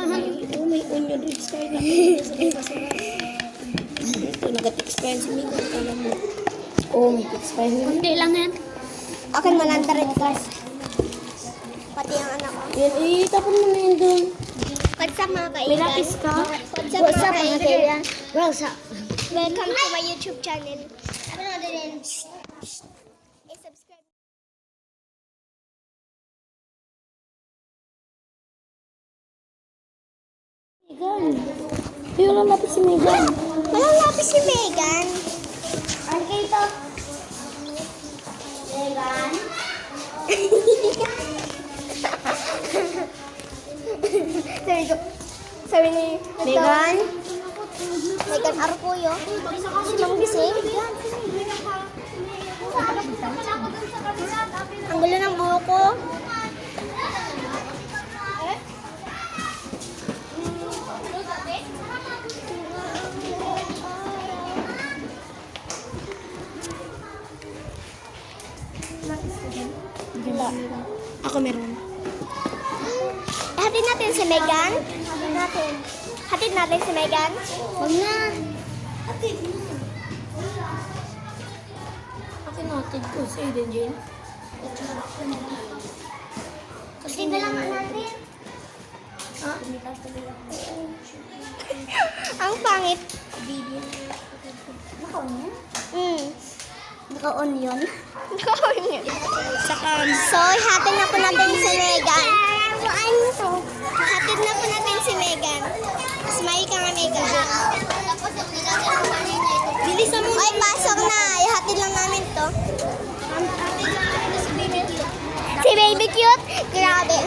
Oh, may onion rings kayo kami. Ito, nag-expire si Mika. Kala mo. Oh, may expire. Hindi lang yan. Akin 100 plus. Pati ang anak ko. Yan, tapon mo na yun doon. What's up mga kaigan? May lapis ka? What's up mga kaigan? What's up? Welcome to my YouTube channel. Ano na din? I-subscribe. Megan. Ay, walang lapis si Megan. Walang lapis si Megan. Ano kayo ito? Megan? Sabi ni Megan. Megan Arcuyo. Si Mang Gising. Ang gulo ng buhok ko. Ako meron. Hatid natin si Megan. Hatid natin si Megan. Huwag na. Akin natin ko sa Eden Jane. Kasi na lang natin. Ha? Ang pangit. Naka-on Mm. Naka-on yun? Saka, So, hatid na po natin si Megan. Hatid na po natin si Megan. Smile ka nga, Megan. bilis na mo. Ay, pasok na. Ihatid lang namin to. Si Baby Cute. Grabe.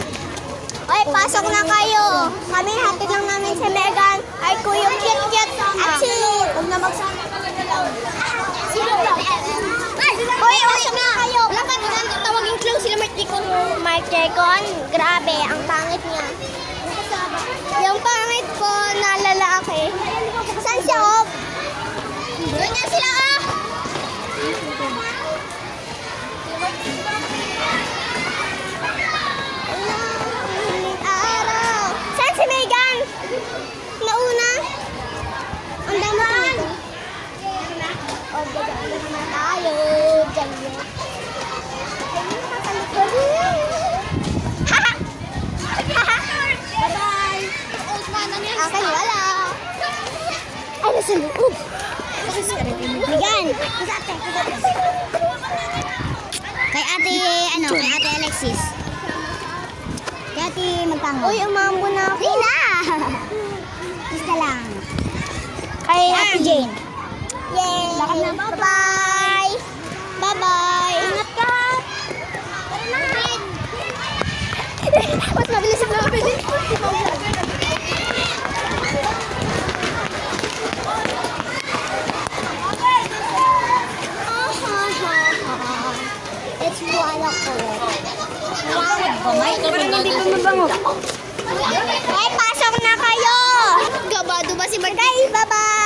Ay, pasok na kayo. Kami hatid lang namin si Megan. Ay, Kuyong Cute. At si... Huwag na magsama ka na lang. Sino ba? Uy, pasok na kayo. Wala pa naman tawagin close sila Mark Jecon. Mark Jecon. Grabe, ang pangit niya. Yung pangit ko na lalaki. Saan siya, oh? Doon nga sila, oh! Araw. Saan si Megan? Nauna? Ang dami ko. O, gagawin na tayo. Diyan yun. Bye-bye. Akin wala. Ay, nasa loob. Megan. Kay ate, kay ate Alexis. Kay ate Magtango. Uy, umambo na ako. Tina! Basta lang. Kay ate Jane. Yay! Bye-bye! Bye-bye! Ingat ka! Mas mabilis na mabilis. It's 1 o'clock. Ay, pasok na kayo! Gabado ba si Barkay? Bye-bye!